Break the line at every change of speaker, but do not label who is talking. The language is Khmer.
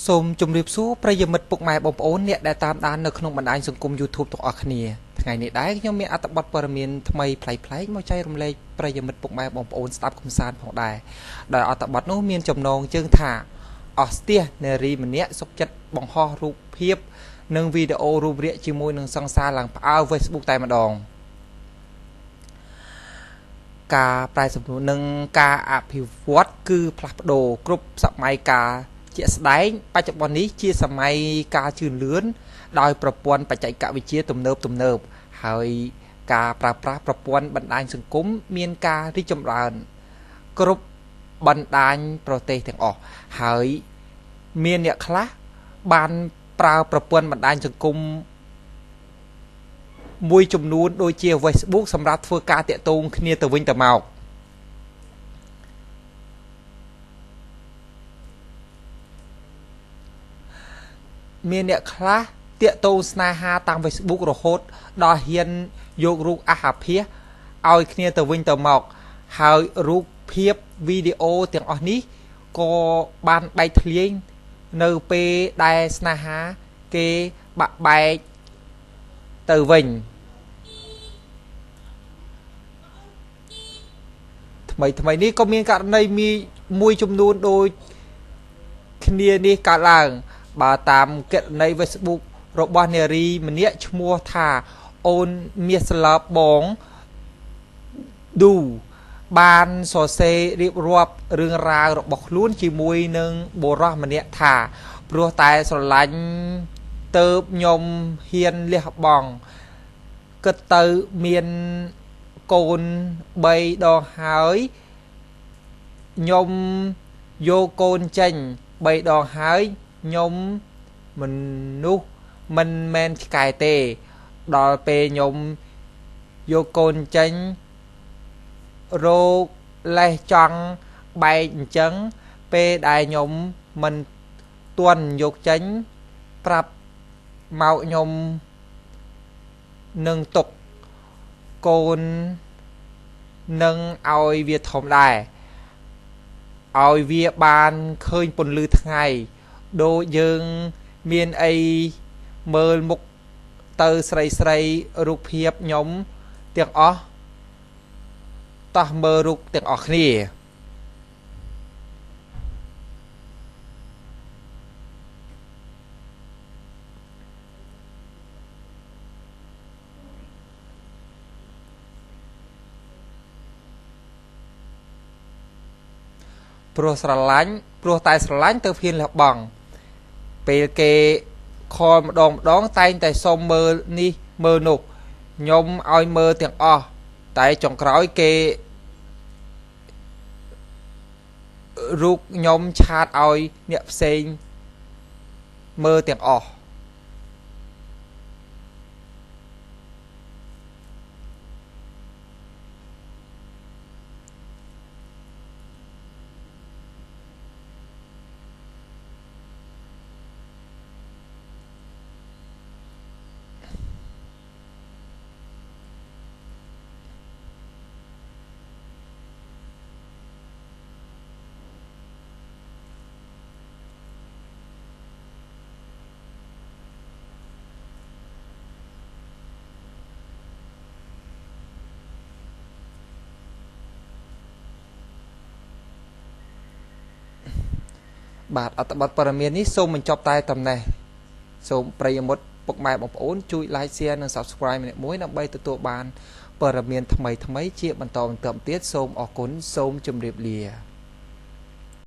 សូមជម្រាបសួរប្រិយមិត្តពុកម៉ែបងប្អូនអ្នកដែលតាមដាននៅក្នុងបណ្ដាញសង្គម YouTube ទាំងអស់គ្នាថ្ងៃនេះដែរខ្ញុំមានអត្ថបទព័ត៌មានថ្មីប្លែកៗមកចែករំលែកប្រិយមិត្តពុកម៉ែបងប្អូនស្ដាប់កំសាន្តផងដែរដោយអត្ថបទនោះមានចំណងជើងថាអស់ស្ទះនារីម្នាក់សុខចិត្តបង្ហោះរូបភាពនិងវីដេអូរូបរាងជាមួយនឹងសង្សារឡើងផ្អើល Facebook តែម្ដងការប្រែសម្រួលនិងការអភិវឌ្ឍគឺផ្លាស់ប្ដូរគ្រប់សម័យកាលជាក់ស្ដែងបច្ចុប្បន្ននេះជាសម័យការជឿនលឿនដោយប្រព័ន្ធបច្ចេកវិទ្យាទំនើបហើយការប្រើប្រាស់ប្រព័ន្ធបណ្ដាញសង្គមមានការរីកចម្រើនគ្រប់បណ្ដាញប្រទេសទាំងអស់ហើយមានអ្នកខ្លះបានប្រើប្រព័ន្ធបណ្ដាញសង្គមមួយចំនួនដូចជា Facebook សម្រាប់ធ្វើការតាក់ទងគ្នាទៅវិញទៅមកមានអ្នកខ្លះតាក់ទងស្នេហាតាម Facebook រហូតដល់ហ៊ានយករូបអាហារភាសឲ្យគ្នាទៅវិញទៅមកហើយរូបភាពវីដេអូទាំងអស់នេះក៏បានបែកធ្លាយនៅពេលដែលស្នេហាគេបាក់បែកទៅវិញថ្មីនេះក៏មានករណីមួយចំនួនដូចគ្នានេះកើតឡើងបើតាមគណនី Facebook របស់នារីម្នាក់ឈ្មោះថាអូនមាសឡប់បងឌូបានសរសេររៀបរាប់រឿងរ៉ាវរបស់ខ្លួនជាមួយនឹងបុរសម្នាក់ថាព្រោះតែស្រឡាញ់ទៅខ្ញុំហ៊ានលះបង់គិតទៅមានកូន3ដងហើយខ្ញុំយកកូនចេញ3ដងហើយខ្ញុំមនុស្សមិនមែនឆ្កែទេដល់ពេលខ្ញុំយកកូនចេញរោគលេះចង់បែកអញ្ចឹងពេលដែលខ្ញុំមិនទាន់យកចេញប្រាប់មកខ្ញុំនឹងទុកកូននឹងឲ្យវាធំដែរឲ្យវាបានឃើញពន្លឺថ្ងៃដូចយើងមានអីមើលមុខទៅស្រីរូបភាពខ្ញុំទាំងអស់តោះមើលរូបទាំងអស់គ្នាព្រោះតែស្រឡាញ់ទៅហ៊ានលះបង់ពេលគេខលម្ដងតែងតែសុំមើលនេះមើលនោះខ្ញុំឲ្យមើលទាំងអស់តែចុងក្រោយគេរូបខ្ញុំឆាតឲ្យអ្នកផ្សេងមើលទាំងអស់បាទអត្ថបទព័ត៌មាននេះសូមបញ្ចប់តែប៉ុណ្ណេះសូមប្រិយមិត្តពុកម៉ែបងប្អូនជួយ like share និង subscribe ម្នាក់មួយដើម្បីទទួលបានព័ត៌មានថ្មីជាបន្តទៀតសូមអរគុណសូមជម្រាបលា